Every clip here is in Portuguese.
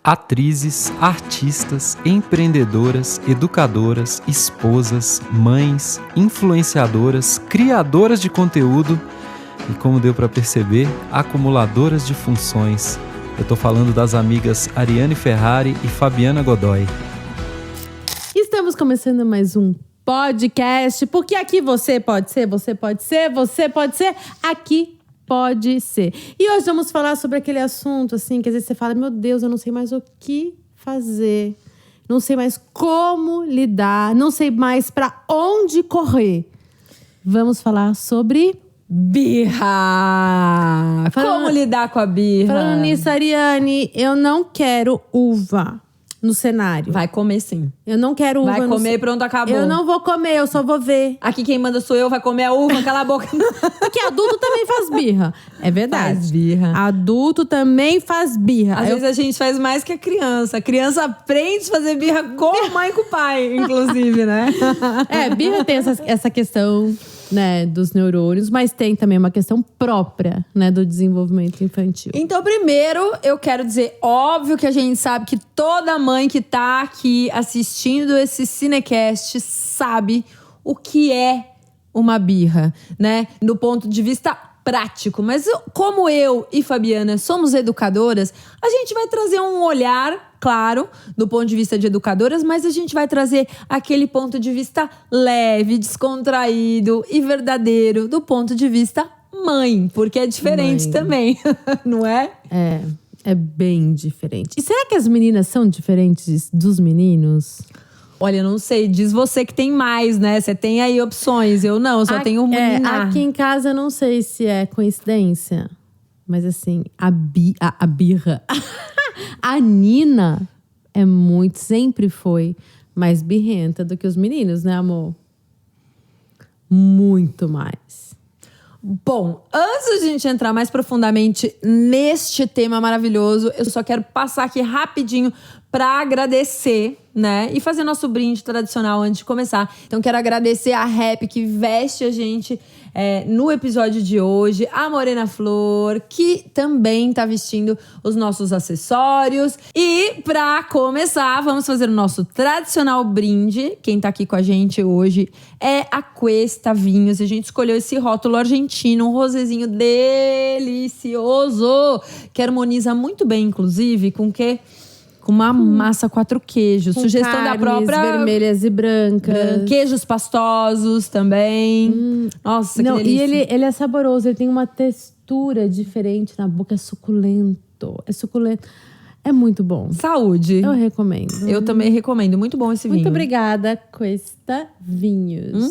Atrizes, artistas, empreendedoras, educadoras, esposas, mães, influenciadoras, criadoras de conteúdo e, como deu para perceber, acumuladoras de funções. Eu tô falando das amigas Ariane Ferrari e Fabiana Godoy. Estamos começando mais um podcast, porque aqui você pode ser, aqui pode ser. E hoje vamos falar sobre aquele assunto, assim, que às vezes você fala, meu Deus, eu não sei mais o que fazer. Não sei mais como lidar, não sei mais pra onde correr. Vamos falar sobre birra! Como lidar com a birra? Falando nisso, Ariane, eu não quero uva no cenário. Vai comer sim. Eu não quero uva. Vai comer, pronto, acabou. Eu não vou comer, eu só vou ver. Aqui quem manda sou eu, vai comer a uva, cala a boca. Porque adulto também faz birra. É verdade. Faz birra. Adulto também faz birra. Às vezes a gente faz mais que a criança. A criança aprende a fazer birra com a mãe e com o pai, inclusive, né? Birra tem essa questão, né, dos neurônios, mas tem também uma questão própria, né, do desenvolvimento infantil. Então, primeiro, eu quero dizer, óbvio que a gente sabe que toda mãe que tá aqui assistindo esse Cinecast sabe o que é uma birra, né? Do ponto de vista prático. Mas como eu e Fabiana somos educadoras, a gente vai trazer um olhar, claro, do ponto de vista de educadoras, mas a gente vai trazer aquele ponto de vista leve, descontraído e verdadeiro do ponto de vista mãe, porque é diferente também, não é? É bem diferente. E será que as meninas são diferentes dos meninos? Olha, não sei, diz você que tem mais, né? Você tem aí opções, eu não, só tenho menina. Aqui em casa eu não sei se é coincidência, mas assim, a birra. A Nina sempre foi mais birrenta do que os meninos, né, amor? Muito mais. Bom, antes de a gente entrar mais profundamente neste tema maravilhoso, eu só quero passar aqui rapidinho para agradecer, né? E fazer nosso brinde tradicional antes de começar. Então, quero agradecer a Rap que veste a gente no episódio de hoje. A Morena Flor, que também tá vestindo os nossos acessórios. E para começar, vamos fazer o nosso tradicional brinde. Quem tá aqui com a gente hoje é a Cuesta Vinhos. A gente escolheu esse rótulo argentino, um rosézinho delicioso, que harmoniza muito bem, inclusive, com o quê? Com uma massa 4 queijos. Com sugestão carnes da própria vermelhas e brancas. Queijos pastosos também. Nossa, que delícia. E ele é saboroso, ele tem uma textura diferente na boca, é suculento. É muito bom. Saúde. Eu recomendo. Eu também recomendo. Muito bom esse vinho. Muito obrigada, Cuesta Vinhos.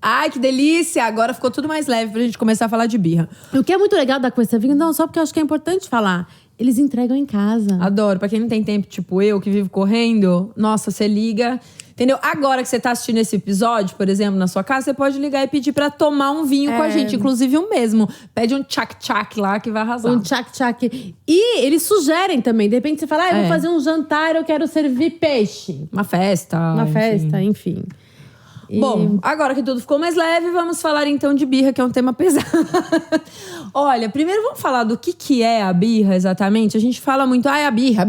Ai, que delícia! Agora ficou tudo mais leve pra gente começar a falar de birra. O que é muito legal da Cuesta Vinhos, não só porque eu acho que é importante falar, eles entregam em casa. Adoro. Pra quem não tem tempo, tipo eu, que vivo correndo, nossa, você liga. Entendeu? Agora que você tá assistindo esse episódio, por exemplo, na sua casa, você pode ligar e pedir pra tomar um vinho com a gente. Inclusive o mesmo. Pede um tchac-tchac lá que vai arrasar. Um tchac-tchac. E eles sugerem também. De repente você fala, eu vou fazer um jantar, eu quero servir peixe. Uma festa. Enfim. Bom, agora que tudo ficou mais leve, vamos falar então de birra, que é um tema pesado. Olha, primeiro vamos falar do que é a birra exatamente. A gente fala muito, a birra,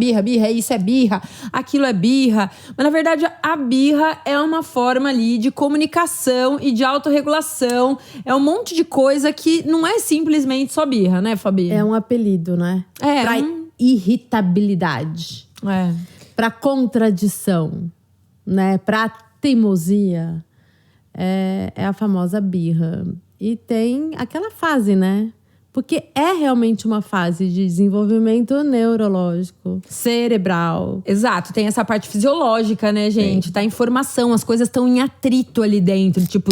isso é birra, aquilo é birra. Mas na verdade a birra é uma forma ali de comunicação e de autorregulação. É um monte de coisa que não é simplesmente só birra, né, Fabi? É um apelido, né? Pra irritabilidade. Pra contradição, né? Pra teimosia. É a famosa birra. E tem aquela fase, né? Porque é realmente uma fase de desenvolvimento neurológico, cerebral. Exato, tem essa parte fisiológica, né, gente? Sim. Tá em formação, as coisas estão em atrito ali dentro, tipo,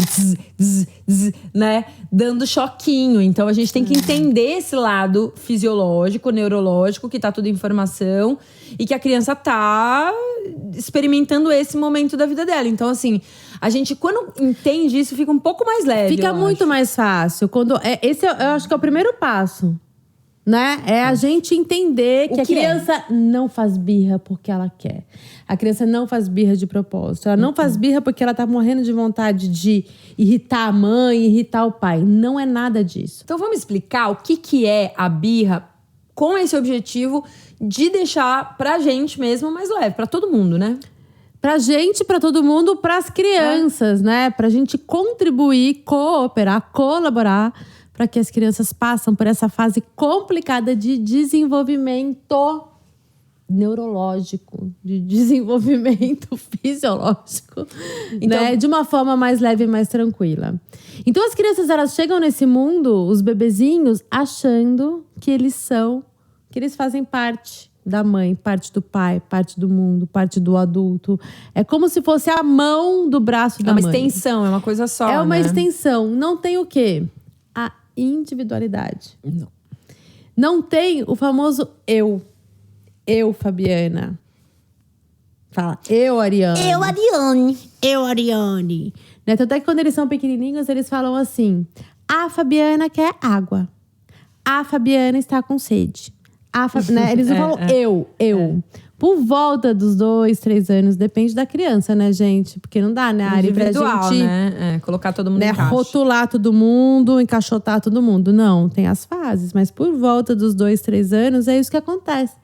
né? Dando choquinho. Então a gente tem que entender esse lado fisiológico, neurológico, que tá tudo em formação e que a criança tá experimentando esse momento da vida dela. Então, assim, a gente, quando entende isso, fica um pouco mais leve. Fica muito mais fácil. Esse eu acho que é o primeiro passo, né? É a gente entender que a criança não faz birra porque ela quer. A criança não faz birra de propósito. Ela não faz birra porque ela tá morrendo de vontade de irritar a mãe, irritar o pai. Não é nada disso. Então vamos explicar o que é a birra com esse objetivo de deixar pra gente mesmo mais leve, pra todo mundo, né? Pra gente, pra todo mundo, pras crianças, né? Pra gente contribuir, cooperar, colaborar para que as crianças passem por essa fase complicada de desenvolvimento neurológico, de desenvolvimento fisiológico, então, né? De uma forma mais leve e mais tranquila. Então as crianças, elas chegam nesse mundo, os bebezinhos, achando que eles fazem parte da mãe, parte do pai, parte do mundo, parte do adulto. É como se fosse a mão do braço da mãe. É uma extensão, é uma coisa só, É uma né? extensão. Não tem o quê? A individualidade. Não tem o famoso eu. Eu, Fabiana. Fala, eu, Ariane. Eu, Ariane. Eu, Ariane. Né? Tanto é que quando eles são pequenininhos, eles falam assim: a Fabiana quer água. A Fabiana está com sede. Né? Eles não falam eu. Por volta dos 2, 3 anos, depende da criança, né, gente? Porque não dá, né, Ari, pra gente… né? Colocar todo mundo em caixa. Rotular todo mundo, encaixotar todo mundo. Não, tem as fases. Mas por volta dos 2, 3 anos, é isso que acontece.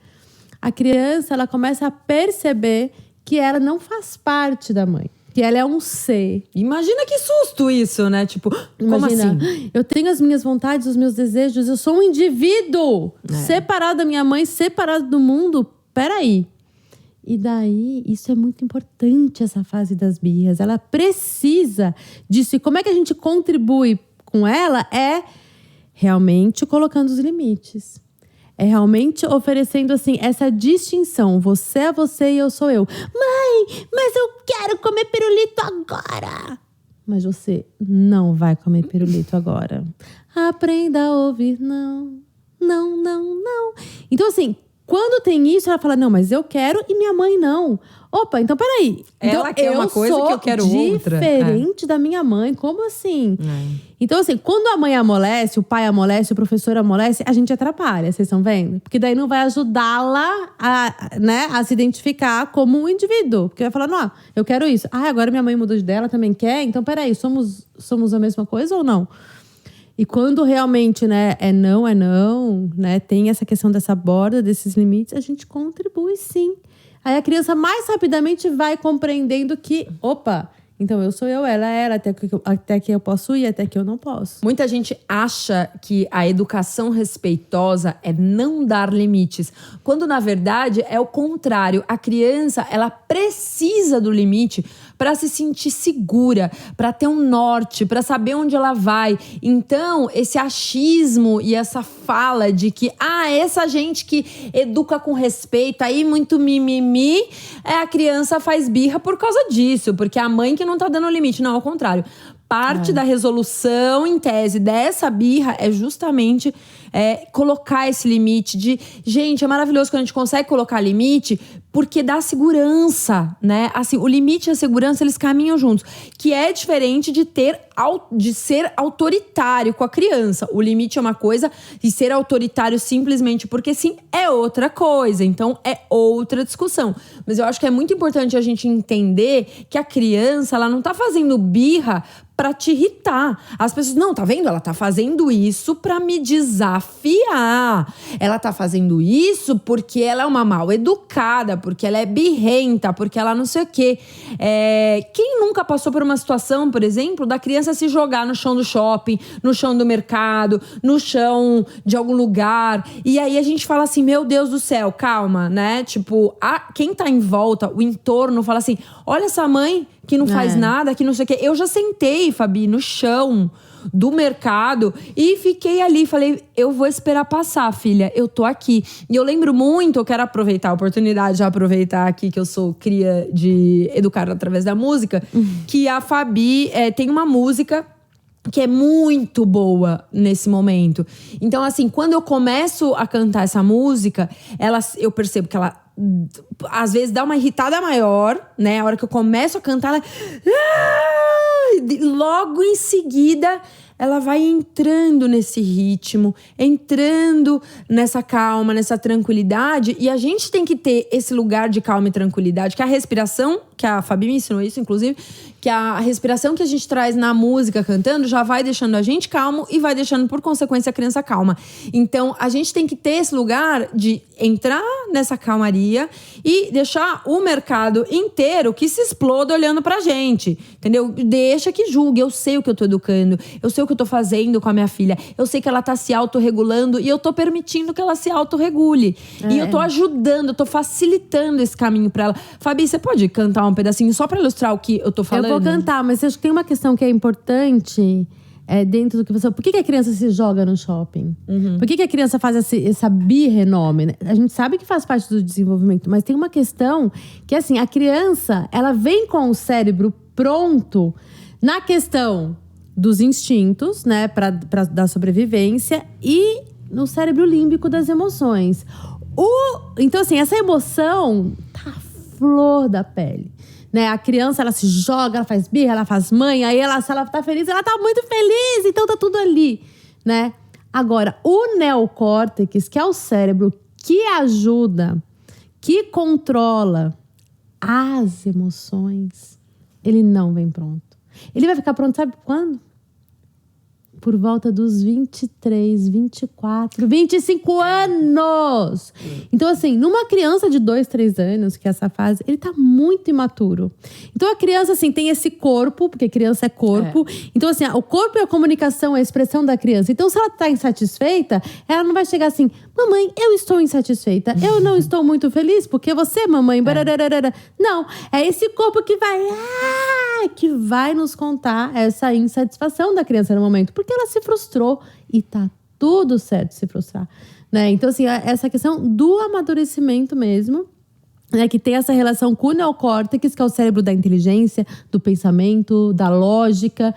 A criança, ela começa a perceber que ela não faz parte da mãe. Que ela é um ser. Imagina que susto isso, né? Tipo, imagina, como assim? Eu tenho as minhas vontades, os meus desejos. Eu sou um indivíduo. Separado da minha mãe, separado do mundo. Peraí. E daí, isso é muito importante, essa fase das birras. Ela precisa disso. E como é que a gente contribui com ela? É realmente colocando os limites. É realmente oferecendo, assim, essa distinção. Você é você e eu sou eu. Mãe, mas eu quero comer pirulito agora. Mas você não vai comer pirulito agora. Aprenda a ouvir não. Não, não, não. Então, assim… Quando tem isso, ela fala, não, mas eu quero e minha mãe não. Opa, então peraí. Ela então, quer uma coisa que eu quero outra. Diferente da minha mãe, como assim? Então assim, quando a mãe amolece, o pai amolece, o professor amolece, a gente atrapalha, vocês estão vendo? Porque daí não vai ajudá-la a se identificar como um indivíduo. Porque vai falar, não, eu quero isso. Ah, agora minha mãe mudou de ideia, ela também quer? Então peraí, somos a mesma coisa ou não? E quando realmente, né, é não, né, tem essa questão dessa borda, desses limites, a gente contribui sim. Aí a criança mais rapidamente vai compreendendo que, opa, então eu sou eu, ela é ela, até que eu posso ir, até que eu não posso. Muita gente acha que a educação respeitosa é não dar limites, quando na verdade é o contrário. A criança, ela precisa do limite para se sentir segura, para ter um norte, para saber onde ela vai. Então, esse achismo e essa fala de que essa gente que educa com respeito, aí muito mimimi, a criança faz birra por causa disso, porque a mãe que não tá dando limite. Não, ao contrário. Parte da resolução, em tese, dessa birra é justamente colocar esse limite de… Gente, é maravilhoso quando a gente consegue colocar limite, porque dá segurança, né? Assim, o limite e a segurança, eles caminham juntos. Que é diferente de ser autoritário com a criança. O limite é uma coisa e ser autoritário simplesmente porque sim é outra coisa. Então, é outra discussão. Mas eu acho que é muito importante a gente entender que a criança, ela não tá fazendo birra pra te irritar. As pessoas, não, tá vendo? Ela tá fazendo isso pra me desafiar. Ela tá fazendo isso porque ela é uma mal educada, porque ela é birrenta, porque ela não sei o quê. Quem nunca passou por uma situação, por exemplo, da criança se jogar no chão do shopping, no chão do mercado, no chão de algum lugar. E aí a gente fala assim, meu Deus do céu, calma, né? Tipo, quem tá em volta, o entorno, fala assim, olha essa mãe que não faz nada, que não sei o quê. Eu já sentei, Fabi, no chão do mercado e fiquei ali, falei, eu vou esperar passar, filha, eu tô aqui. E eu lembro muito, eu quero aproveitar a oportunidade de aproveitar aqui que eu sou cria de educar através da música, que a Fabi tem uma música que é muito boa nesse momento. Então, assim, quando eu começo a cantar essa música, eu percebo que ela às vezes dá uma irritada maior, né? A hora que eu começo a cantar, ela… logo em seguida, ela vai entrando nesse ritmo, entrando nessa calma, nessa tranquilidade. E a gente tem que ter esse lugar de calma e tranquilidade, que é a respiração, que a Fabi me ensinou isso, inclusive, que a respiração que a gente traz na música cantando já vai deixando a gente calmo e vai deixando, por consequência, a criança calma. Então, a gente tem que ter esse lugar de entrar nessa calmaria e deixar o mercado inteiro que se exploda olhando pra gente, entendeu? Deixa que julgue. Eu sei o que eu tô educando, eu sei o que eu tô fazendo com a minha filha, eu sei que ela tá se autorregulando e eu tô permitindo que ela se autorregule. E eu tô ajudando, eu tô facilitando esse caminho pra ela. Fabi, você pode cantar um pedacinho só pra ilustrar o que eu tô falando? Eu vou cantar, mas acho que tem uma questão que é importante dentro do que você... Por que a criança se joga no shopping? Por que a criança faz essa birra enorme? Né? A gente sabe que faz parte do desenvolvimento, mas tem uma questão que, assim, a criança, ela vem com o cérebro pronto na questão dos instintos, né, da sobrevivência e no cérebro límbico das emoções. Então, assim, essa emoção tá à flor da pele. Né? A criança, ela se joga, ela faz birra, ela faz mãe, aí se ela tá feliz, ela tá muito feliz, então tá tudo ali, né? Agora, o neocórtex, que é o cérebro que ajuda, que controla as emoções, ele não vem pronto. Ele vai ficar pronto, sabe quando? Por volta dos 23, 24, 25 anos. Então, assim, numa criança de 2, 3 anos, que é essa fase, ele tá muito imaturo. Então, a criança, assim, tem esse corpo, porque criança é corpo. Então, assim, o corpo é a comunicação, é a expressão da criança. Então, se ela tá insatisfeita, ela não vai chegar assim, mamãe, eu estou insatisfeita. Eu não estou muito feliz, porque você, mamãe... Não, é esse corpo que vai nos contar essa insatisfação da criança no momento. Porque ela se frustrou e tá tudo certo se frustrar, né? Então, assim, essa questão do amadurecimento mesmo, né? Que tem essa relação com o neocórtex, que é o cérebro da inteligência, do pensamento, da lógica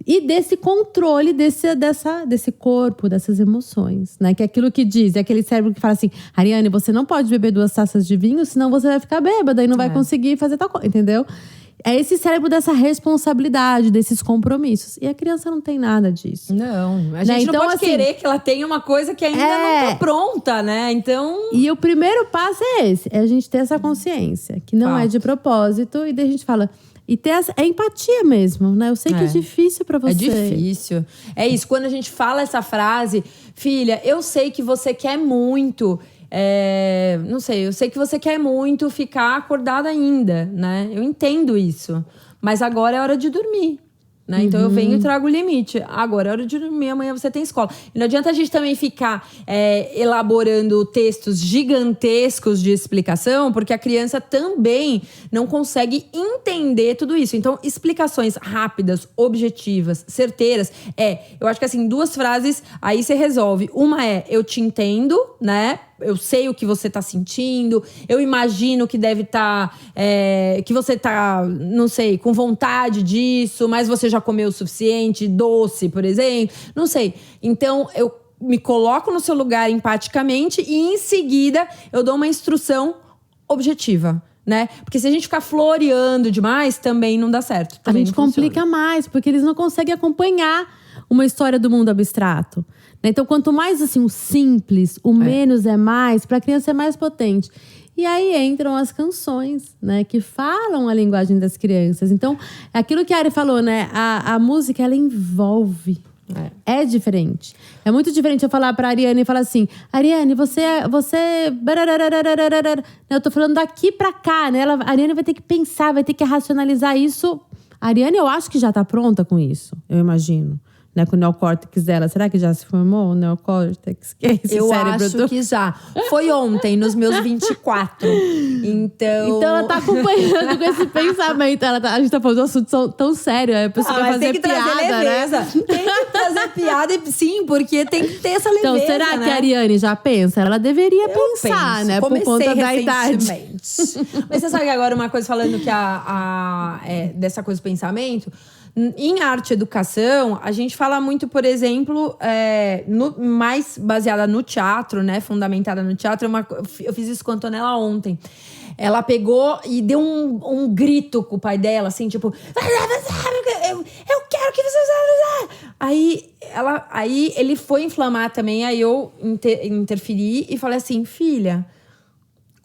e desse controle desse corpo, dessas emoções, né? Que é aquilo que diz, é aquele cérebro que fala assim, Ariane, você não pode beber 2 taças de vinho, senão você vai ficar bêbada e não vai conseguir fazer tal coisa, entendeu? É esse cérebro dessa responsabilidade, desses compromissos. E a criança não tem nada disso. Não, a gente não pode querer que ela tenha uma coisa que ainda não tá pronta, né? Então... E o primeiro passo é esse, é a gente ter essa consciência, que não é de propósito. E daí a gente fala... E ter essa empatia mesmo, né? Eu sei que é difícil pra você. É difícil. É isso, quando a gente fala essa frase... Filha, eu sei que você quer muito... não sei, eu sei que você quer muito ficar acordada ainda, né? Eu entendo isso. Mas agora é hora de dormir, né? Então eu venho e trago o limite. Agora é hora de dormir, amanhã você tem escola. E não adianta a gente também ficar elaborando textos gigantescos de explicação, porque a criança também não consegue entender tudo isso. Então, explicações rápidas, objetivas, certeiras. Eu acho que assim, 2 frases, aí você resolve. Uma é, eu te entendo, né? Eu sei o que você tá sentindo, eu imagino que deve estar, que você tá, não sei, com vontade disso, mas você já comeu o suficiente, doce, por exemplo, não sei. Então, eu me coloco no seu lugar empaticamente e em seguida eu dou uma instrução objetiva, né? Porque se a gente ficar floreando demais, também não dá certo. A gente complica mais, porque eles não conseguem acompanhar uma história do mundo abstrato. Então, quanto mais assim, o simples, o menos é mais, para a criança é mais potente. E aí entram as canções, né? Que falam a linguagem das crianças. Então, é aquilo que a Ari falou, né? A música, ela envolve. É diferente. É muito diferente eu falar pra Ariane e falar assim, Ariane, você... Eu tô falando daqui pra cá, né? A Ariane vai ter que pensar, vai ter que racionalizar isso. A Ariane, eu acho que já tá pronta com isso, eu imagino. Né, com o neocórtex dela. Será que já se formou o neocórtex? Que é esse eu cérebro acho que já. Foi ontem, nos meus 24. Então ela tá acompanhando com esse pensamento. A gente tá falando de um assunto tão sério. A pessoa quer fazer tem que piada, trazer leveza. Né? Tem que trazer piada, sim, porque tem que ter essa leveza. Então, será que a Ariane já pensa? Ela deveria pensar, né? Por conta da idade. Mas você sabe que agora uma coisa falando que dessa coisa do pensamento... Em arte e educação, a gente fala muito, por exemplo, mais baseada no teatro, né? Fundamentada no teatro. Eu fiz isso com a Antonella ontem. Ela pegou e deu um grito com o pai dela, assim, tipo... Eu quero que você... Aí ele foi inflamar também, aí eu interferi e falei assim... Filha,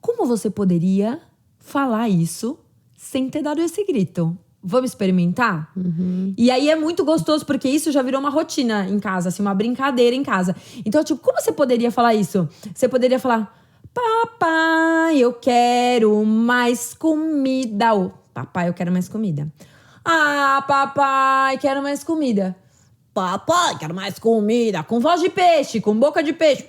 como você poderia falar isso... sem ter dado esse grito. Vamos experimentar? E aí é muito gostoso, porque isso já virou uma rotina em casa, assim, uma brincadeira em casa. Então, tipo, como você poderia falar isso? Você poderia falar, papai, eu quero mais comida. Ou, papai, eu quero mais comida. Ah, papai, quero mais comida. Papai, quero mais comida. Com voz de peixe, com boca de peixe.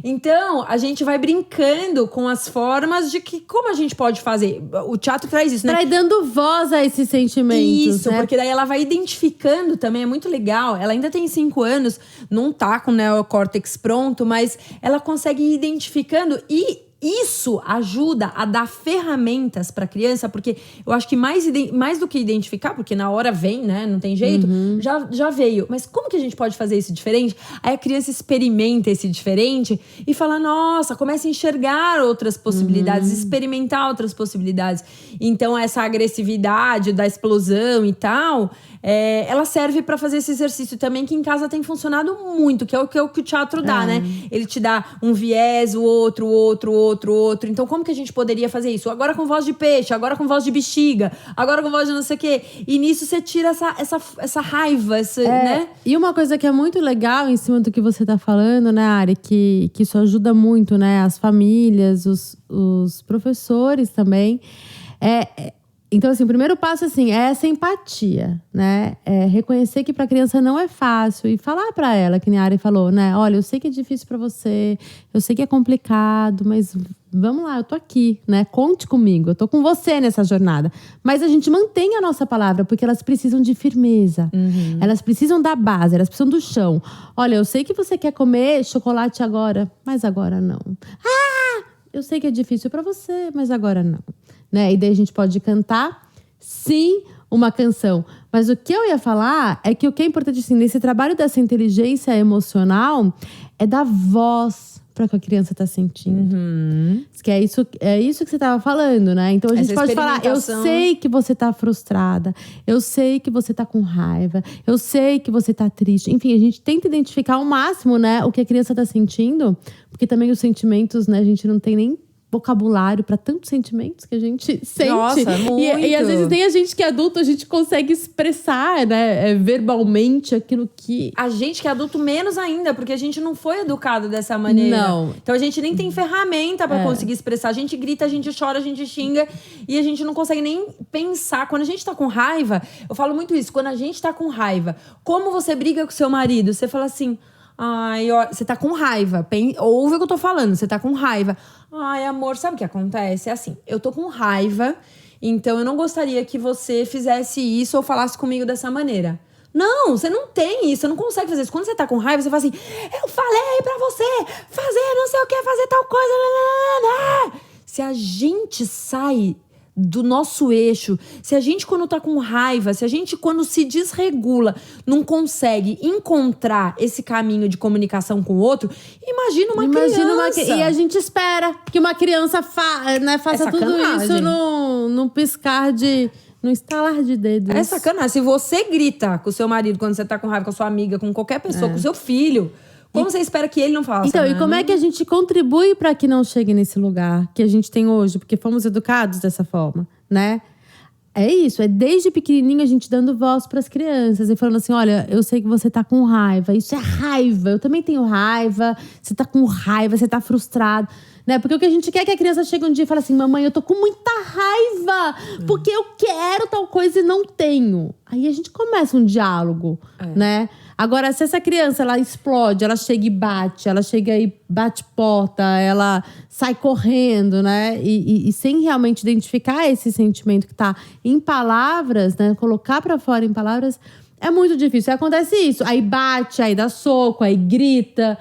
Então, a gente vai brincando com as formas de que como a gente pode fazer. O teatro traz isso, né? Vai dando voz a esses sentimentos, Isso, né? porque daí ela vai identificando também, é muito legal. Ela ainda tem 5 anos, não tá com o neocórtex pronto, mas ela consegue ir identificando e isso ajuda a dar ferramentas para a criança, porque eu acho que mais do que identificar, porque na hora vem, né? Não tem jeito, já veio. Mas como que a gente pode fazer isso diferente? Aí a criança experimenta esse diferente e fala, nossa, começa a enxergar outras possibilidades, experimentar outras possibilidades. Então essa agressividade da explosão e tal, ela serve para fazer esse exercício também, que em casa tem funcionado muito, que é o que o teatro dá, né? Ele te dá um viés, o outro. Então, como que a gente poderia fazer isso? Agora com voz de peixe, agora com voz de bexiga, agora com voz de não sei o quê. E nisso você tira essa raiva, né? E uma coisa que é muito legal em cima do que você tá falando, né, Ari? Que isso ajuda muito, né? As famílias, os professores também. Então, assim, o primeiro passo, assim, é essa empatia, né? É reconhecer que pra criança não é fácil e falar pra ela, que nem a Ari falou, né? Olha, eu sei que é difícil pra você, eu sei que é complicado, mas vamos lá, eu tô aqui, né? Conte comigo, eu tô com você nessa jornada. Mas a gente mantém a nossa palavra, porque elas precisam de firmeza. Elas precisam da base, elas precisam do chão. Olha, eu sei que você quer comer chocolate agora, mas agora não. Eu sei que é difícil pra você, mas agora não. Né? E daí a gente pode cantar, sim, uma canção. Mas o que eu ia falar é que o que é importante, assim, nesse trabalho dessa inteligência emocional é dar voz para o que a criança está sentindo. Que é isso que você estava falando, né? Então a gente pode falar, eu sei que você está frustrada, eu sei que você está com raiva, eu sei que você está triste. Enfim, a gente tenta identificar ao máximo, né, o que a criança está sentindo, porque também os sentimentos, né, a gente não tem nem vocabulário para tantos sentimentos que a gente sente. Nossa, muito. E às vezes nem a gente que é adulto, a gente consegue expressar, né, verbalmente aquilo que... A gente que é adulto menos ainda, porque a gente não foi educado dessa maneira. Não. Então a gente nem tem ferramenta para conseguir expressar. A gente grita, a gente chora, a gente xinga e a gente não consegue nem pensar. Quando a gente tá com raiva, eu falo muito isso, quando a gente tá com raiva, como você briga com seu marido? Você fala assim... Ai, ó, você tá com raiva. Ouve o que eu tô falando, você tá com raiva. Ai, amor, sabe o que acontece? É assim, eu tô com raiva, então eu não gostaria que você fizesse isso ou falasse comigo dessa maneira. Não, você não tem isso, você não consegue fazer isso. Quando você tá com raiva, você fala assim, eu falei pra você fazer não sei o que, fazer tal coisa. Se a gente sai do nosso eixo, se a gente quando tá com raiva, se a gente quando se desregula não consegue encontrar esse caminho de comunicação com o outro, imagina uma criança. E a gente espera que uma criança faça tudo isso num piscar de... No estalar de dedos. É sacanagem. Se você grita com o seu marido quando você tá com raiva, com a sua amiga, com qualquer pessoa, com o seu filho... Como você espera que ele não faça? Então, e como é que a gente contribui para que não chegue nesse lugar que a gente tem hoje? Porque fomos educados dessa forma, né? É isso, é desde pequenininho a gente dando voz para as crianças e falando assim, olha, eu sei que você tá com raiva, isso é raiva, eu também tenho raiva, você tá com raiva, você tá frustrado, né? Porque o que a gente quer é que a criança chegue um dia e fale assim, mamãe, eu tô com muita raiva, porque eu quero tal coisa e não tenho. Aí a gente começa um diálogo, né? Agora, se essa criança, ela explode, ela chega e bate, ela chega e bate porta, ela sai correndo, né? E sem realmente identificar esse sentimento que tá em palavras, né? Colocar pra fora em palavras, é muito difícil. Aí acontece isso, aí bate, aí dá soco, aí grita...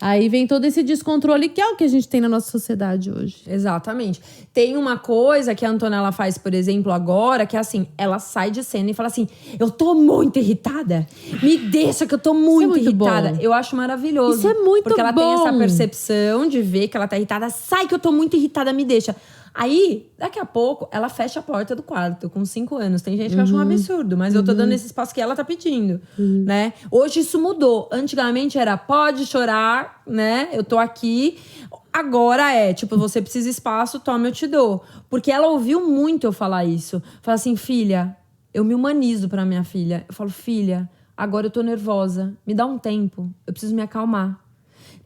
Aí vem todo esse descontrole que é o que a gente tem na nossa sociedade hoje. Exatamente. Tem uma coisa que a Antonella faz, por exemplo, agora, que é assim, ela sai de cena e fala assim, eu tô muito irritada. Me deixa que eu tô muito irritada. Bom. Eu acho maravilhoso. Isso é muito bom. Porque ela tem essa percepção de ver que ela tá irritada. Sai que eu tô muito irritada, me deixa. Aí, daqui a pouco, ela fecha a porta do quarto com 5 anos. Tem gente que acha um absurdo, mas eu tô dando esse espaço que ela tá pedindo, né? Hoje isso mudou. Antigamente era, pode chorar, né? Eu tô aqui. Agora é, tipo, você precisa de espaço, toma, eu te dou. Porque ela ouviu muito eu falar isso. Fala assim, filha, eu me humanizo pra minha filha. Eu falo, filha, agora eu tô nervosa. Me dá um tempo, eu preciso me acalmar.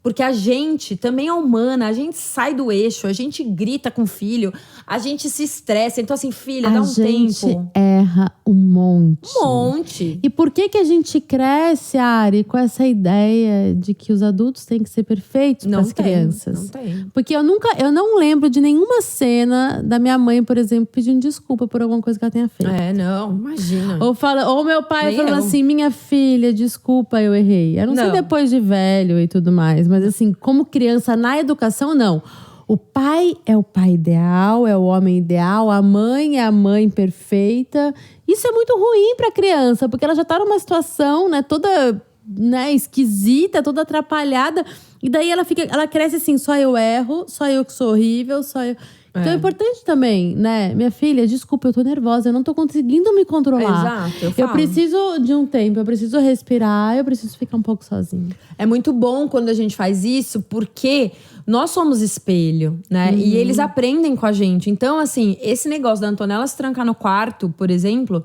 Porque a gente também é humana, a gente sai do eixo, a gente grita com o filho, a gente se estressa. Então, assim, filha, dá um tempo. A gente erra um monte. Um monte. E por que a gente cresce, Ari, com essa ideia de que os adultos têm que ser perfeitos para as crianças? Não tem. Porque eu não lembro de nenhuma cena da minha mãe, por exemplo, pedindo desculpa por alguma coisa que ela tenha feito. Não, imagina. Ou meu pai Nem falando eu. assim, minha filha, desculpa, eu errei. Eu não sei Não. depois de velho e tudo mais, mas assim, como criança na educação, não. O pai é o pai ideal, é o homem ideal, a mãe é a mãe perfeita. Isso é muito ruim para a criança, porque ela já tá numa situação, né, toda, né, esquisita, toda atrapalhada. E daí ela cresce assim, só eu erro, só eu que sou horrível, só eu. Então é importante também, né? Minha filha, desculpa, eu tô nervosa, eu não tô conseguindo me controlar. Exato, eu Eu falo. preciso de um tempo, eu preciso respirar, eu preciso ficar um pouco sozinha. É muito bom quando a gente faz isso, porque nós somos espelho, né? E eles aprendem com a gente. Então, assim, esse negócio da Antonella se trancar no quarto, por exemplo,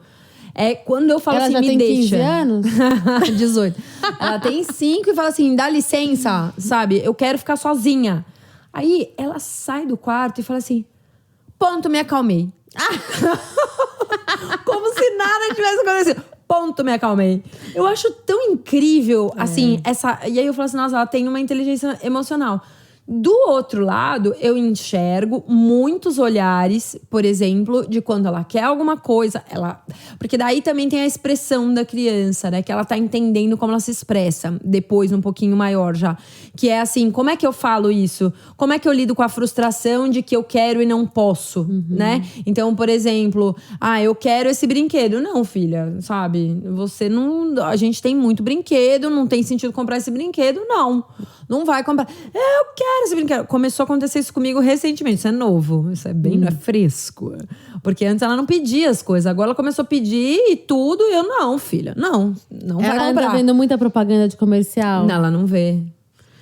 é quando eu falo Ela assim, já me tem deixa. 15 anos? 18. Ela tem 5 e fala assim, dá licença, sabe? Eu quero ficar sozinha. Aí ela sai do quarto e fala assim, ponto, me acalmei. Como se nada tivesse acontecido. Ponto, me acalmei. Eu acho tão incrível, assim, essa... E aí eu falo assim, nossa, ela tem uma inteligência emocional. Do outro lado, eu enxergo muitos olhares, por exemplo, de quando ela quer alguma coisa, porque daí também tem a expressão da criança, né? Que ela tá entendendo como ela se expressa, depois, um pouquinho maior já. Que é assim, como é que eu falo isso? Como é que eu lido com a frustração de que eu quero e não posso, né? Então, por exemplo, eu quero esse brinquedo. Não, filha, sabe? Você não... A gente tem muito brinquedo, não tem sentido comprar esse brinquedo, não. Não vai comprar. Eu quero esse brinquedo. Começou a acontecer isso comigo recentemente. Isso é novo. Isso é bem... Não é fresco. Porque antes ela não pedia as coisas. Agora ela começou a pedir e tudo. E eu, não, filha. Não vai Ela comprar. tá vendo muita propaganda de comercial? Não, ela não vê.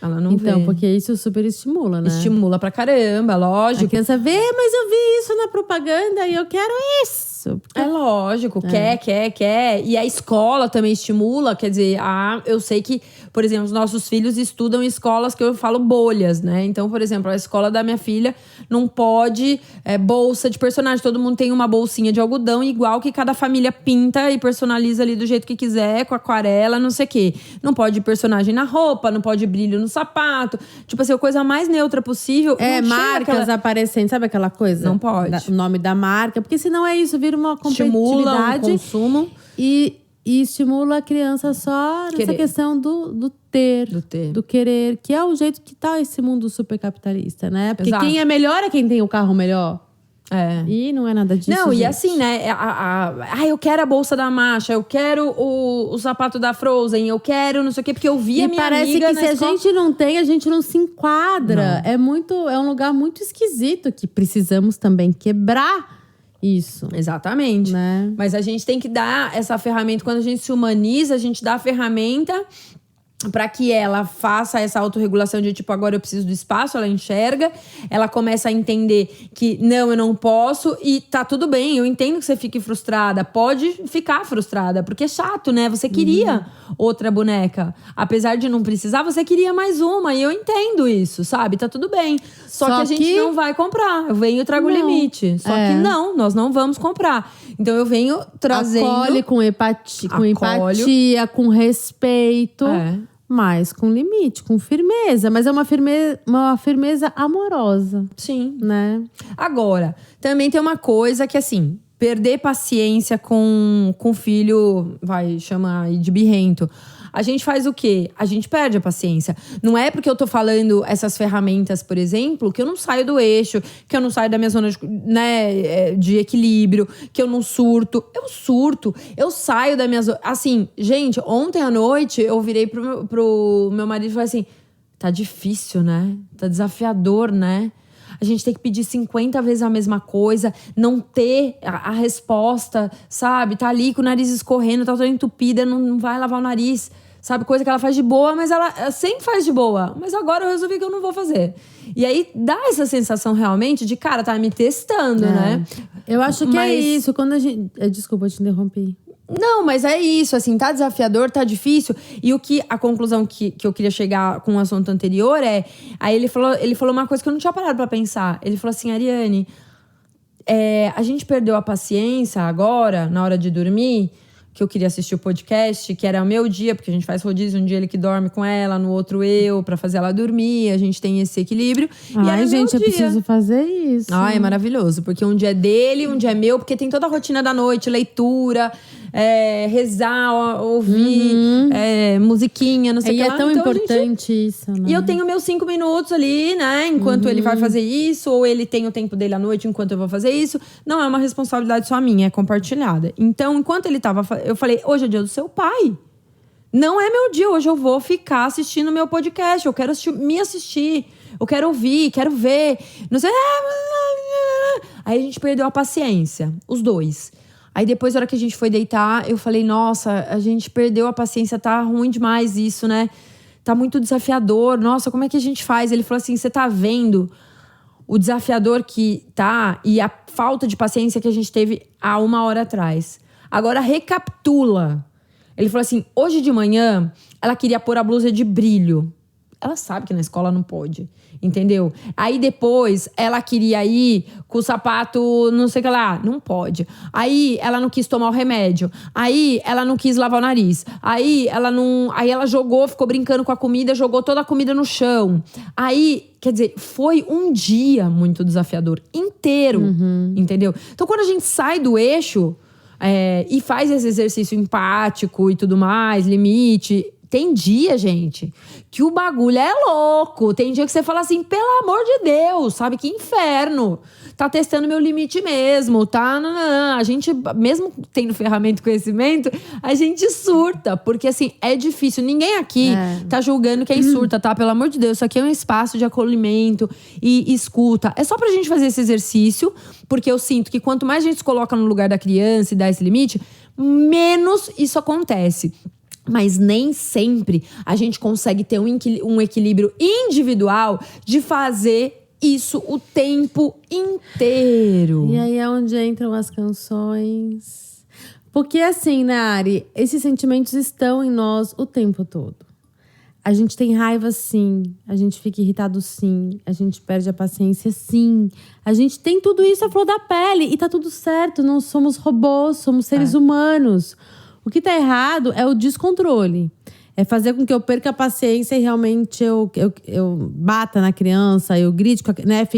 Ela não vê. Então, porque isso super estimula, né? Estimula pra caramba, A lógico. criança vê, mas eu vi isso na propaganda e eu quero isso. É lógico, quer. E a escola também estimula, quer dizer, eu sei que, por exemplo, os nossos filhos estudam em escolas que eu falo bolhas, né? Então, por exemplo, a escola da minha filha não pode bolsa de personagem. Todo mundo tem uma bolsinha de algodão igual que cada família pinta e personaliza ali do jeito que quiser, com aquarela, não sei o quê. Não pode personagem na roupa, não pode brilho no sapato. Tipo assim, a coisa mais neutra possível. Não Marcas chega aparecendo, sabe aquela coisa? Não pode. O nome da marca. Porque senão é isso, vira uma estimula o competitividade. consumo. E estimula a criança só nessa Querer. questão do ter, do querer. Que é o jeito que tá esse mundo super capitalista, né? Porque Exato. quem é melhor é quem tem o carro melhor. É. E não é nada disso, Não, gente. e assim, né? Eu quero a bolsa da Masha, eu quero o sapato da Frozen, eu quero não sei o quê, porque eu vi a minha parece amiga que na se escola. a gente não tem, a gente não se enquadra. É um lugar muito esquisito que precisamos também quebrar isso. Exatamente. Né? Mas a gente tem que dar essa ferramenta. Quando a gente se humaniza, a gente dá a ferramenta para que ela faça essa autorregulação de tipo, agora eu preciso do espaço, ela enxerga, ela começa a entender que não, eu não posso e tá tudo bem, eu entendo que você fique frustrada, pode ficar frustrada, porque é chato, né? Você queria outra boneca, apesar de não precisar, você queria mais uma e eu entendo isso, sabe? Tá tudo bem, só que a gente não vai comprar, eu venho e trago o limite, só que não, nós não vamos comprar, então eu venho trazendo... Acolhe com empatia, com respeito... Mas com limite, com firmeza. Mas é uma firmeza amorosa. Sim. Né? Agora, também tem uma coisa que, assim, perder paciência com filho, chama aí de birrento. A gente faz o quê? A gente perde a paciência. Não é porque eu tô falando essas ferramentas, por exemplo, que eu não saio do eixo, que eu não saio da minha zona de equilíbrio, que eu não surto. Eu surto, eu saio da minha zona. Assim, gente, ontem à noite eu virei pro meu marido e falei assim: tá difícil, né? Tá desafiador, né? a gente ter que pedir 50 vezes a mesma coisa, não ter a resposta, sabe? Tá ali com o nariz escorrendo, tá toda entupida, não vai lavar o nariz, sabe? Coisa que ela faz de boa, mas ela sempre faz de boa. Mas agora eu resolvi que eu não vou fazer. E aí dá essa sensação realmente de, cara, tá me testando, né? Eu acho que é isso. Quando a gente... Desculpa, eu te interrompi. Não, mas é isso, assim, tá desafiador, tá difícil. E a conclusão que eu queria chegar com o assunto anterior é... Aí ele falou uma coisa que eu não tinha parado pra pensar. Ele falou assim, Ariane, a gente perdeu a paciência agora, na hora de dormir, que eu queria assistir o podcast, que era o meu dia, porque a gente faz rodízio, um dia ele que dorme com ela, no outro eu, pra fazer ela dormir, a gente tem esse equilíbrio. Ai, gente, eu preciso fazer isso. Ai, é maravilhoso, porque um dia é dele, um dia é meu, porque tem toda a rotina da noite, leitura, rezar, ouvir, musiquinha, não sei o que lá. É tão então, importante isso, né? E eu tenho meus 5 minutos ali, né, enquanto ele vai fazer isso, ou ele tem o tempo dele à noite enquanto eu vou fazer isso. Não é uma responsabilidade só minha, é compartilhada. Então, enquanto ele tava... Eu falei, hoje é dia do seu pai. Não é meu dia, hoje eu vou ficar assistindo meu podcast. Eu quero me assistir, eu quero ouvir, quero ver. Não sei... Aí a gente perdeu a paciência, os dois. Aí depois, na hora que a gente foi deitar, eu falei, nossa, a gente perdeu a paciência, tá ruim demais isso, né? Tá muito desafiador, nossa, como é que a gente faz? Ele falou assim, você tá vendo o desafiador que tá e a falta de paciência que a gente teve há 1 hora atrás. Agora recapitula. Ele falou assim, hoje de manhã, ela queria pôr a blusa de brilho. Ela sabe que na escola não pode, entendeu? Aí depois, ela queria ir com o sapato não sei o que lá, não pode. Aí ela não quis tomar o remédio. Aí ela não quis lavar o nariz. Aí ela jogou, ficou brincando com a comida, jogou toda a comida no chão. Aí, quer dizer, foi um dia muito desafiador, inteiro, entendeu? Então quando a gente sai do eixo e faz esse exercício empático e tudo mais, limite... Tem dia, gente, que o bagulho é louco. Tem dia que você fala assim, pelo amor de Deus, sabe? Que inferno. Tá testando meu limite mesmo, tá? Não. A gente, mesmo tendo ferramenta e conhecimento, a gente surta. Porque, assim, é difícil. Ninguém aqui tá julgando quem surta, tá? Pelo amor de Deus, isso aqui é um espaço de acolhimento e escuta. É só pra gente fazer esse exercício, porque eu sinto que quanto mais a gente se coloca no lugar da criança e dá esse limite, menos isso acontece. Mas nem sempre a gente consegue ter um equilíbrio individual de fazer isso o tempo inteiro. E aí é onde entram as canções. Porque assim, né, Ari? Esses sentimentos estão em nós o tempo todo. A gente tem raiva, sim. A gente fica irritado, sim. A gente perde a paciência, sim. A gente tem tudo isso à flor da pele. E tá tudo certo. Não somos robôs, somos seres humanos. O que tá errado é o descontrole. É fazer com que eu perca a paciência e realmente eu bata na criança, eu grite, né?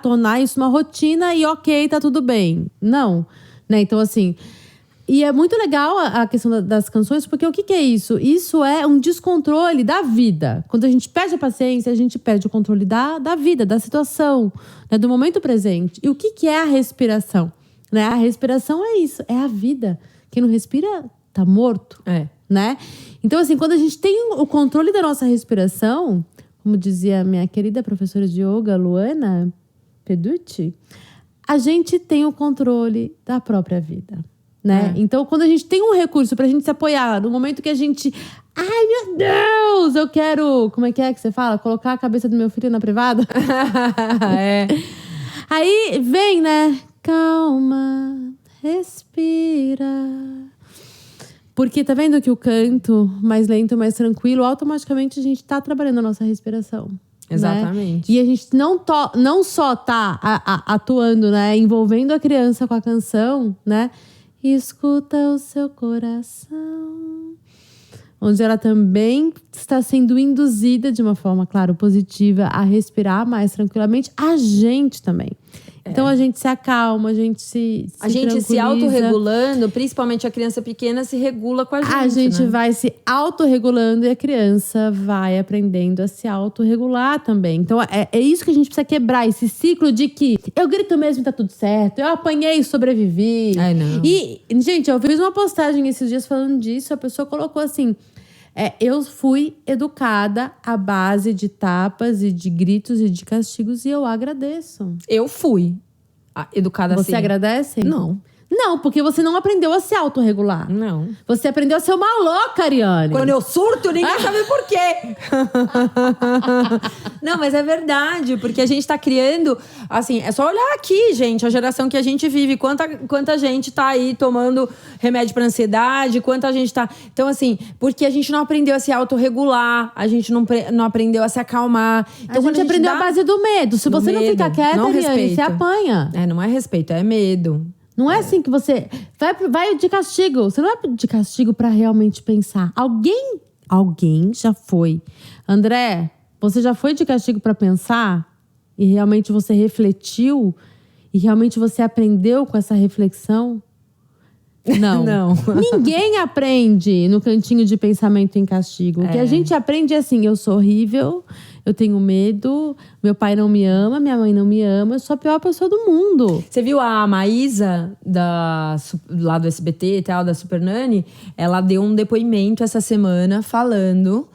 Tornar isso uma rotina e ok, tá tudo bem. Não, né? Então, assim... E é muito legal a questão das canções, porque o que é isso? Isso é um descontrole da vida. Quando a gente perde a paciência, a gente perde o controle da vida, da situação, né? Do momento presente. E o que é a respiração? Né? A respiração é isso, é a vida. Quem não respira... tá morto, né? Então, assim, quando a gente tem o controle da nossa respiração, como dizia a minha querida professora de yoga, Luana Peducci, a gente tem o controle da própria vida, né? Então, quando a gente tem um recurso pra gente se apoiar, no momento que a gente... Ai, meu Deus! Eu quero... Como é que você fala? Colocar a cabeça do meu filho na privada? Aí vem, né? Calma, respira... Porque tá vendo que o canto mais lento, mais tranquilo, automaticamente a gente tá trabalhando a nossa respiração. Exatamente. Né? E a gente não só tá atuando, né? Envolvendo a criança com a canção, né? Escuta o seu coração. Onde ela também está sendo induzida de uma forma, claro, positiva, a respirar mais tranquilamente. A gente também. Então a gente se acalma, a gente se autorregulando, principalmente a criança pequena se regula com a gente. A gente né? vai se autorregulando e a criança vai aprendendo a se autorregular também. Então é isso que a gente precisa quebrar, esse ciclo de que eu grito mesmo e tá tudo certo, eu apanhei e sobrevivi. Ai, não. E, gente, eu fiz uma postagem esses dias falando disso, a pessoa colocou assim... Eu fui educada à base de tapas e de gritos e de castigos e eu agradeço. Eu fui educada assim. Você agradece? Não. Não, porque você não aprendeu a se autorregular. Não. Você aprendeu a ser uma louca, Ariane. Quando eu surto, ninguém sabe por quê. Não, mas é verdade, porque a gente tá criando, assim, é só olhar aqui, gente, a geração que a gente vive, quanta gente tá aí tomando remédio pra ansiedade, quanta gente tá... Então, assim, porque a gente não aprendeu a se autorregular, a gente não aprendeu a se acalmar. Então, a gente aprendeu a base do medo. Se você não ficar quieta, não Ariane, respeito. você apanha. Não é respeito, é medo. Não é assim que você... Vai de castigo. Você não é de castigo pra realmente pensar. Alguém já foi. André, você já foi de castigo pra pensar? E realmente você refletiu? E realmente você aprendeu com essa reflexão? Não. Não. Ninguém aprende no cantinho de pensamento em castigo. O que a gente aprende é assim, eu sou horrível, eu tenho medo, meu pai não me ama, minha mãe não me ama, eu sou a pior pessoa do mundo. Você viu a Maísa, lá do SBT e tal, da Super Nani? Ela deu um depoimento essa semana falando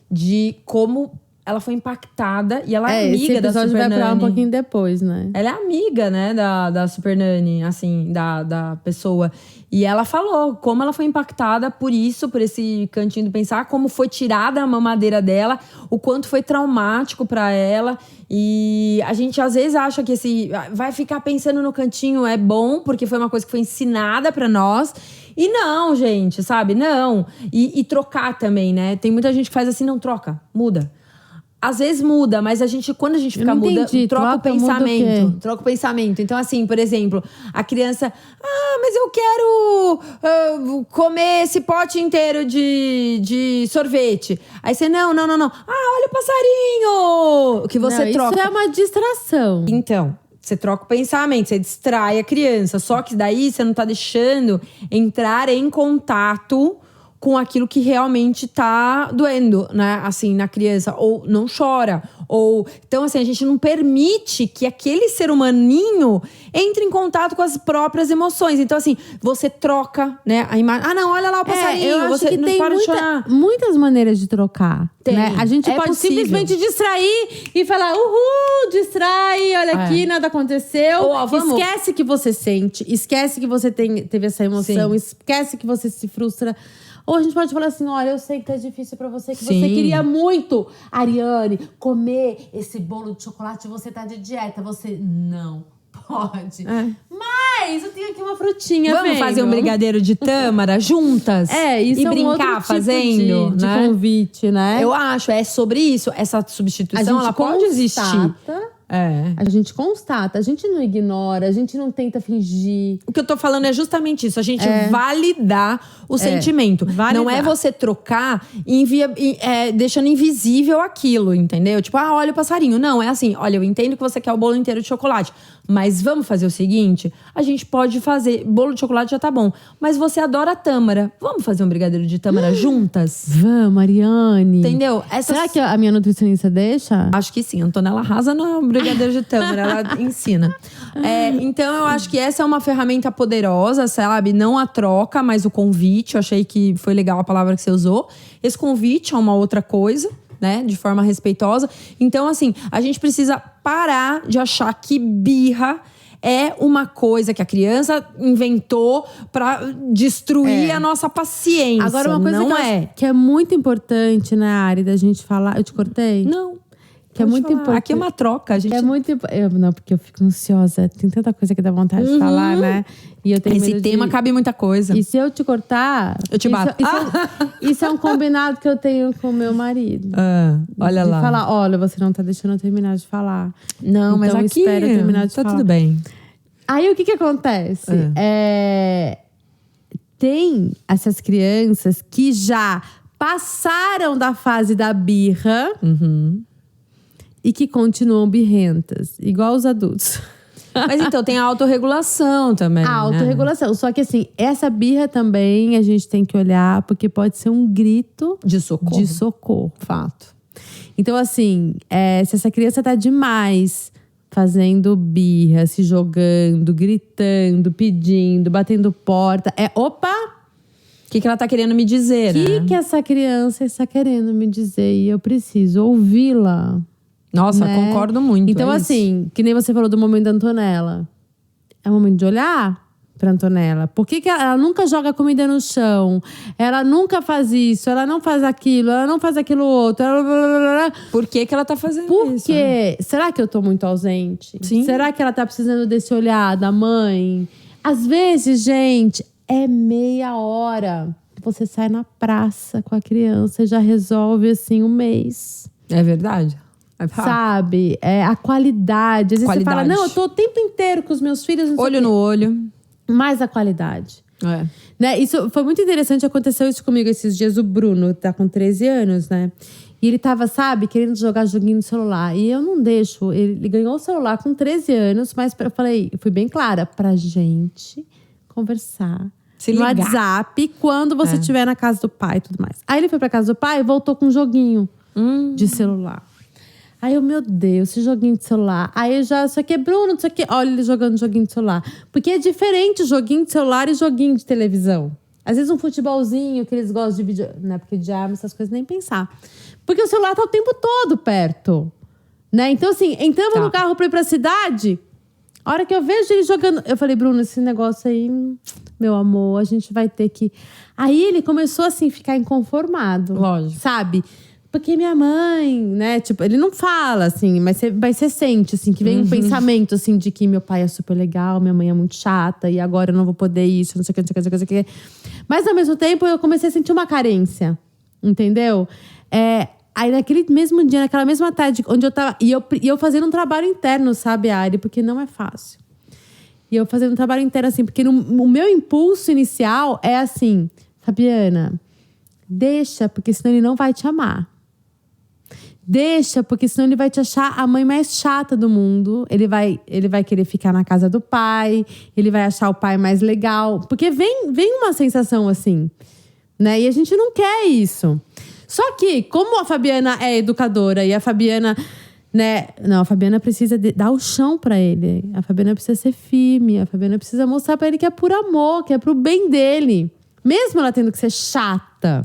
de como ela foi impactada e ela é amiga da Super Nani. Esse episódio vai pra lá um pouquinho depois, né? Ela é amiga, né, da Super Nani, assim, da pessoa. E ela falou como ela foi impactada por isso, por esse cantinho de pensar, como foi tirada a mamadeira dela, o quanto foi traumático pra ela. E a gente às vezes acha que vai ficar pensando no cantinho é bom, porque foi uma coisa que foi ensinada pra nós. E não, gente, sabe? Não. E trocar também, né? Tem muita gente que faz assim, não, troca, muda. Às vezes muda, mas quando a gente fica troca o pensamento. Troca o pensamento. Então, assim, por exemplo, a criança... mas eu quero comer esse pote inteiro de sorvete. Aí você, não. Olha o passarinho! Que você troca. Isso é uma distração. Então, você troca o pensamento, você distrai a criança. Só que daí você não tá deixando entrar em contato com aquilo que realmente tá doendo, né? Assim, na criança. Ou não chora. Então, assim, a gente não permite que aquele ser humaninho entre em contato com as próprias emoções. Então, assim, você troca, né? A imagem. Não, olha lá o passarinho. Eu acho você que não tem para de chorar. muitas maneiras de trocar. Tem. Né? A gente pode possível. simplesmente distrair e falar, distrai, olha aqui, nada aconteceu. Esquece que você sente, esquece que você teve essa emoção, esquece que você se frustra. Ou a gente pode falar assim, olha, eu sei que tá difícil pra você, que você queria muito, Ariane, comer esse bolo de chocolate, você tá de dieta, você não pode. Mas eu tenho aqui uma frutinha, Vamos fazer um brigadeiro de tâmara juntas? Isso e é um brincar outro tipo fazendo, de né? convite, né? Eu acho, é sobre isso. Essa substituição, ela pode existir. A gente constata, a gente não ignora, a gente não tenta fingir. O que eu tô falando é justamente isso, a gente validar o sentimento. Não é você trocar deixando invisível aquilo, entendeu? Tipo, olha o passarinho. Não, é assim, olha, eu entendo que você quer o bolo inteiro de chocolate, mas vamos fazer o seguinte, a gente pode fazer, bolo de chocolate já tá bom, mas você adora tâmara, vamos fazer um brigadeiro de tâmara juntas? Vamos, Mariane. Entendeu? Será que a minha nutricionista deixa? Acho que sim, a Antonella arrasa no brigadeiro de tâmara, ela ensina. Então eu acho que essa é uma ferramenta poderosa, sabe? Não a troca, mas o convite. Eu achei que foi legal a palavra que você usou. Esse convite é uma outra coisa, né? De forma respeitosa. Então, assim, a gente precisa parar de achar que birra é uma coisa que a criança inventou pra destruir a nossa paciência. Agora, uma coisa não que é muito importante, né, Ari, da gente falar... Eu te cortei? Não. Que é muito importante. Aqui é uma troca, a gente... É muito não, porque eu fico ansiosa. Tem tanta coisa que dá vontade de falar, né? E eu tenho Esse tema cabe muita coisa. E se eu te cortar... Eu te bato. Isso é um combinado que eu tenho com o meu marido. Olha lá. De falar, olha, você não tá deixando eu terminar de falar. Não, mas então, aqui espera eu terminar de tá falar. tudo bem. Aí, o que acontece? Tem essas crianças que já passaram da fase da birra... E que continuam birrentas, igual os adultos. Mas então, tem a autorregulação também. A autorregulação. Só que assim, essa birra também a gente tem que olhar, porque pode ser um grito de socorro. Fato. Então, assim, se essa criança tá demais fazendo birra, se jogando, gritando, pedindo, batendo porta, opa! que ela tá querendo me dizer, O que essa criança está querendo me dizer? E eu preciso ouvi-la. Nossa, né? concordo muito. Então, é isso. assim, que nem você falou do momento da Antonella. É o momento de olhar pra Antonella. Por que ela nunca joga comida no chão? Ela nunca faz isso, ela não faz aquilo, ela não faz aquilo outro. Por que ela tá fazendo isso? Porque será que eu tô muito ausente? Sim. Será que ela tá precisando desse olhar da mãe? Às vezes, gente, é meia hora. Você sai na praça com a criança e já resolve, assim, um mês. É verdade. Sabe? É a qualidade. Às vezes você fala, não, eu tô o tempo inteiro com os meus filhos. Não sei Olho o quê. no olho. Mais a qualidade. É. Né? Isso foi muito interessante, aconteceu isso comigo esses dias. O Bruno tá com 13 anos, né? E ele tava, sabe, querendo jogar joguinho no celular. E eu não deixo. Ele ganhou o celular com 13 anos, mas eu falei, eu fui bem clara, pra gente conversar. Se no ligar. WhatsApp, quando você estiver na casa do pai e tudo mais. Aí ele foi pra casa do pai e voltou com um joguinho de celular. Aí eu, meu Deus, esse joguinho de celular. Aí eu já, isso aqui é Bruno, isso aqui. Olha ele jogando joguinho de celular. Porque é diferente joguinho de celular e joguinho de televisão. Às vezes um futebolzinho que eles gostam de vídeo, né? Porque de arma, essas coisas nem pensar. Porque o celular tá o tempo todo perto. Né? Então, assim, entramos no carro pra ir pra cidade. A hora que eu vejo ele jogando. Eu falei, Bruno, esse negócio aí, meu amor, a gente vai ter que. Aí ele começou assim, ficar inconformado. Lógico. Sabe? Porque minha mãe, né? Tipo, ele não fala, assim, mas você sente, assim, que vem um pensamento, assim, de que meu pai é super legal, minha mãe é muito chata, e agora eu não vou poder isso, não sei o que, não sei o que, não sei o que. Mas, ao mesmo tempo, eu comecei a sentir uma carência, entendeu? Aí, naquele mesmo dia, naquela mesma tarde, onde eu tava... E eu fazendo um trabalho interno, sabe, Ari? Porque não é fácil. E eu fazendo um trabalho interno, assim, porque o meu impulso inicial é assim, Fabiana, deixa, porque senão ele não vai te amar. Deixa, porque senão ele vai te achar a mãe mais chata do mundo. Ele vai querer ficar na casa do pai. Ele vai achar o pai mais legal. Porque vem uma sensação assim, né? E a gente não quer isso. Só que, como a Fabiana é educadora e a Fabiana, né? Não, a Fabiana precisa dar o chão pra ele. A Fabiana precisa ser firme. A Fabiana precisa mostrar pra ele que é por amor, que é pro bem dele. Mesmo ela tendo que ser chata.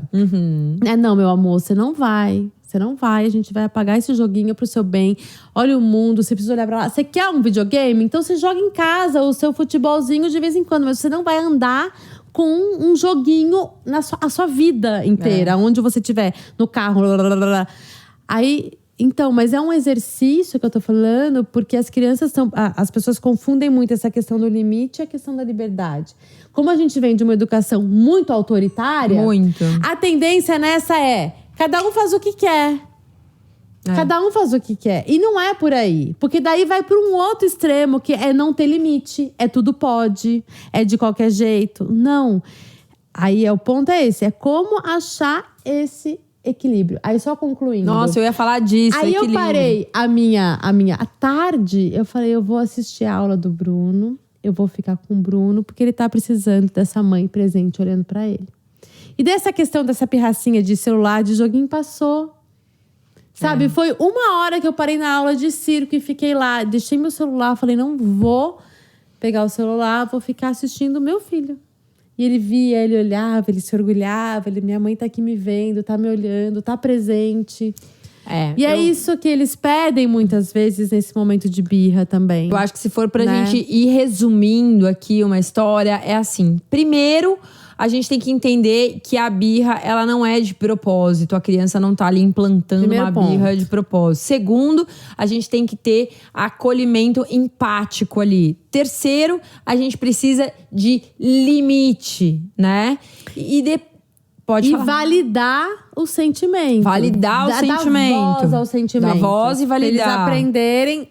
Não, meu amor, você não vai. Você não vai, a gente vai apagar esse joguinho pro seu bem. Olha o mundo, você precisa olhar pra lá. Você quer um videogame? Então você joga em casa o seu futebolzinho de vez em quando. Mas você não vai andar com um joguinho a sua vida inteira. Onde você estiver, no carro. Aí, então, mas é um exercício que eu tô falando. Porque as crianças as pessoas confundem muito essa questão do limite e a questão da liberdade. Como a gente vem de uma educação muito autoritária. Muito. A tendência nessa cada um faz o que quer. Cada um faz o que quer. E não é por aí. Porque daí vai para um outro extremo, que é não ter limite. É tudo pode. É de qualquer jeito. Não. Aí o ponto é esse. É como achar esse equilíbrio. Aí só concluindo. Nossa, eu ia falar disso. Aí equilíbrio. eu parei à tarde, eu falei, eu vou assistir a aula do Bruno. Eu vou ficar com o Bruno, porque ele tá precisando dessa mãe presente olhando para ele. E dessa questão dessa pirracinha de celular, de joguinho, passou. Sabe? Foi uma hora que eu parei na aula de circo e fiquei lá. Deixei meu celular, falei, não vou pegar o celular, vou ficar assistindo o meu filho. E ele via, ele olhava, ele se orgulhava. Minha mãe tá aqui me vendo, tá me olhando, tá presente. E é isso que eles pedem muitas vezes nesse momento de birra também. Eu acho que se for pra né? gente ir resumindo aqui uma história, é assim. Primeiro, a gente tem que entender que a birra, ela não é de propósito. A criança não tá ali implantando Primeiro ponto. birra de propósito. Segundo, a gente tem que ter acolhimento empático ali. Terceiro, a gente precisa de limite, né? Pode falar. Validar o sentimento. Validar o sentimento. Dar voz ao sentimento. Dar voz e validar. Pra eles aprenderem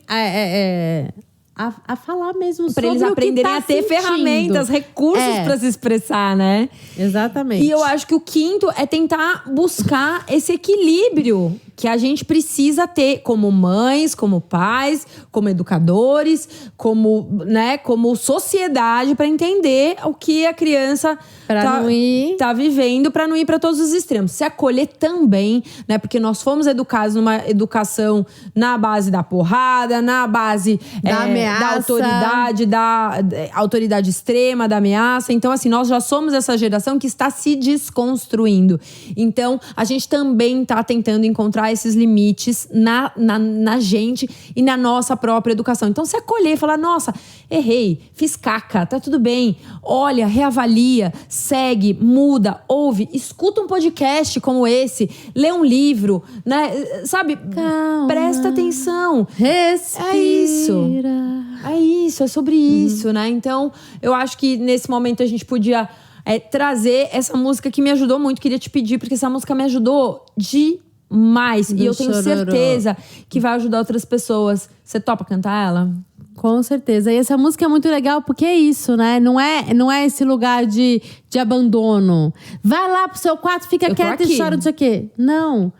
a falar mesmo sobre Pra eles aprenderem o que tá a ter sentindo. ferramentas, recursos pra se expressar, né? Exatamente. E eu acho que o quinto é tentar buscar esse equilíbrio que a gente precisa ter como mães, como pais, como educadores, como sociedade, para entender o que a criança tá vivendo, para não ir para todos os extremos. Se acolher também, né? Porque nós fomos educados numa educação na base da porrada, na base da ameaça, da autoridade, da autoridade extrema, da ameaça. Então, assim, nós já somos essa geração que está se desconstruindo. Então, a gente também está tentando encontrar esses limites na gente e na nossa própria educação. Então, se acolher e falar, nossa, errei, fiz caca, tá tudo bem. Olha, reavalia, segue, muda, ouve, escuta um podcast como esse, lê um livro, né? Sabe? Calma. Presta atenção. Respira. É isso, é sobre isso, né? Então, eu acho que nesse momento a gente podia trazer essa música que me ajudou muito. Queria te pedir, porque essa música me ajudou demais. E eu tenho certeza que vai ajudar outras pessoas. Você topa cantar ela? Com certeza. E essa música é muito legal porque é isso, né? Não é esse lugar de abandono. Vai lá pro seu quarto, fica quieto e chora, não sei o quê. Não.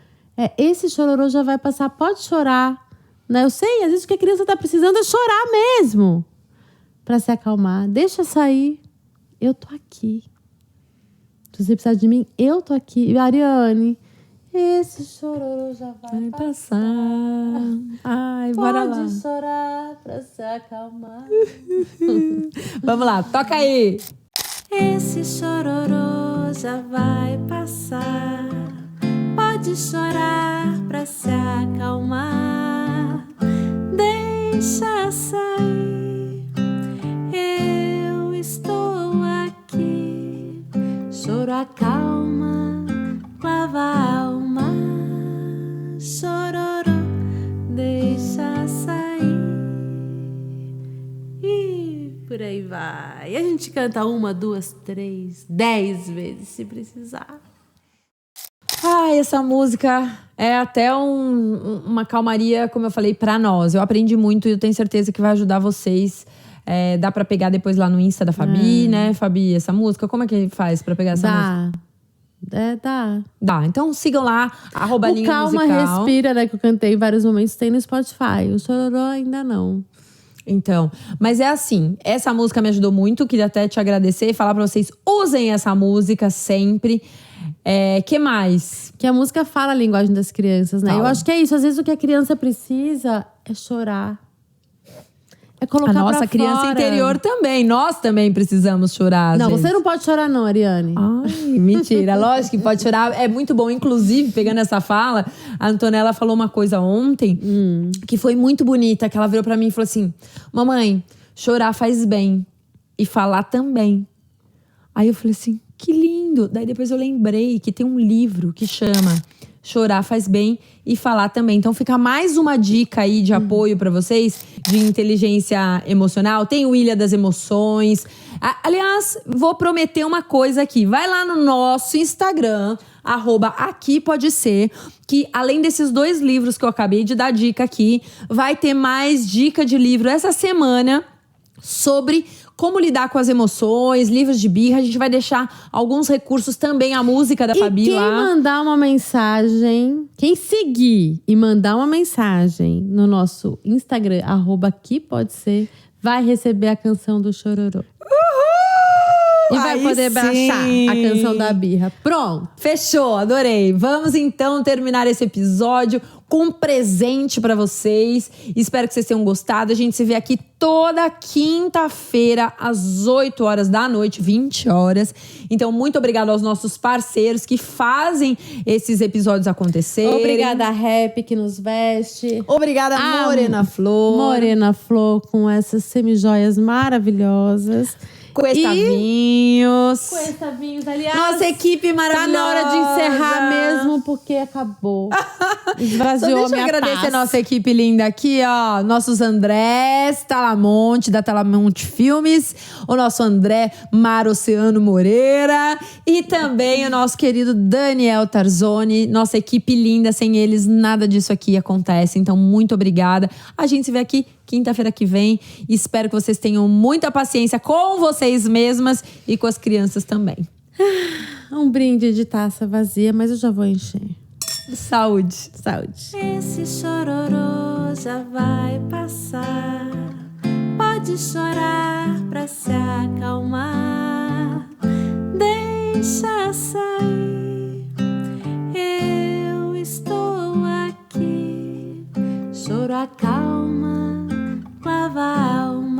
Esse chororô já vai passar. Pode chorar. Né? Eu sei, às vezes o que a criança tá precisando é chorar mesmo. Pra se acalmar. Deixa sair. Eu tô aqui. Se você precisar de mim, eu tô aqui. E Ariane, esse chororô já vai passar. Ai, bora lá. Pode chorar pra se acalmar. Vamos lá, toca aí. Esse chororô já vai passar. Pode chorar pra se acalmar. Deixa sair. Eu estou aqui. Choro acalma, lava a alma. Chororô, deixa sair. E por aí vai. E a gente canta 1, 2, 3, 10 vezes se precisar. Ai, essa música é até uma calmaria, como eu falei, pra nós. Eu aprendi muito e eu tenho certeza que vai ajudar vocês. Dá pra pegar depois lá no Insta da Fabi, né, Fabi? Essa música, como é que faz pra pegar essa música? Dá. Dá, então sigam lá, O Calma musical. Respira, né, que eu cantei em vários momentos, tem no Spotify. O Chororô ainda não. Então, mas é assim, essa música me ajudou muito, queria até te agradecer e falar pra vocês, usem essa música sempre. Que mais? Que a música fala a linguagem das crianças, né? Fala. Eu acho que é isso. Às vezes o que a criança precisa é chorar. É colocar A nossa pra criança fora. interior também. Nós também precisamos chorar, Não, gente. você não pode chorar não, Ariane. Ai, mentira. Lógico que pode chorar. É muito bom. Inclusive, pegando essa fala, a Antonella falou uma coisa ontem que foi muito bonita. Que ela virou pra mim e falou assim, mamãe, chorar faz bem. E falar também. Aí eu falei assim, que lindo. Daí depois eu lembrei que tem um livro que chama Chorar Faz Bem e Falar Também. Então fica mais uma dica aí de apoio pra vocês, de inteligência emocional. Tem o Ilha das Emoções. Aliás, vou prometer uma coisa aqui. Vai lá no nosso Instagram, @aqui_pode_ser, que além desses 2 livros que eu acabei de dar dica aqui, vai ter mais dica de livro essa semana sobre como lidar com as emoções, livros de birra. A gente vai deixar alguns recursos também, a música da Fabi lá. E quem mandar uma mensagem, quem seguir e mandar uma mensagem no nosso Instagram, @aqui_pode_ser, vai receber a canção do Chororô. E vai Aí poder baixar sim. a canção da birra. Pronto. Fechou, adorei. Vamos então terminar esse episódio com um presente pra vocês. Espero que vocês tenham gostado. A gente se vê aqui toda quinta-feira às 8 horas da noite, 20 horas. Então, muito obrigada aos nossos parceiros que fazem esses episódios acontecerem. Obrigada a Rap que nos veste. Obrigada, Morena Flor. Morena Flor com essas semijoias maravilhosas. Cuesta Vinhos. Cuesta Vinhos, aliás. Nossa equipe maravilhosa. Tá na hora de encerrar mesmo, porque acabou. Esvaziou Só a deixa eu minha agradecer paz. a nossa equipe linda aqui, ó. Nossos Andrés Talamonte, da Talamonte Filmes. O nosso André Maroceano Moreira. E também o nosso querido Daniel Tarzoni. Nossa equipe linda, sem eles nada disso aqui acontece. Então, muito obrigada. A gente se vê aqui quinta-feira que vem. Espero que vocês tenham muita paciência com vocês mesmas e com as crianças também. Um brinde de taça vazia, mas eu já vou encher. Saúde. Saúde. Esse chororô já vai passar. Pode chorar pra se acalmar. Deixa sair. Eu estou aqui. Choro acalma, lava a alma.